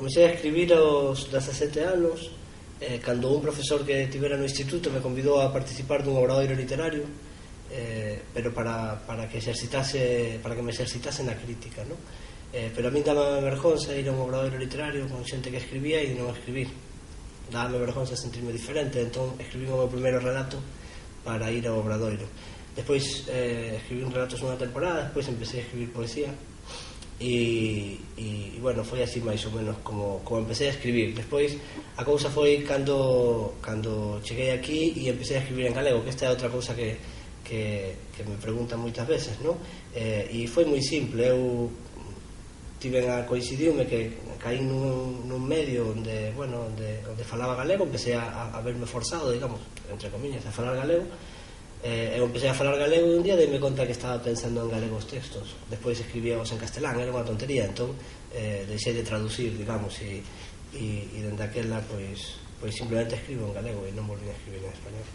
Comecei a escribir aos 17 anos, cando un profesor que tivera no instituto me convidou a participar dun obradoiro literario, pero para que me exercitase na crítica, ¿no? Pero a mí dame vergonza ir a un obradoiro literario con xente que escribía e non escribir. Dame vergonza sentirme diferente, entón escribí o meu primeiro relato para ir ao obradoiro. Despois escribí un relato unha temporada, despois empecé a escribir poesía e bueno, foi así máis ou menos como empecé a escribir. Despois a cousa foi cando cheguei aquí e empecé a escribir en galego, que esta é outra cousa que me preguntan moitas veces, ¿no? E foi moi simple. Eu coincidiume que caí nun medio onde falaba galego, empecé a verme forzado, digamos, entre comillas, a falar galego. Eu empecé a falar galego e un día deime conta que estaba pensando en galego os textos. Despois escribíamos en castelán, era unha tontería, entón deixei de traducir, digamos, e dende aquela pois simplemente escribo en galego e non volví a escribir en español.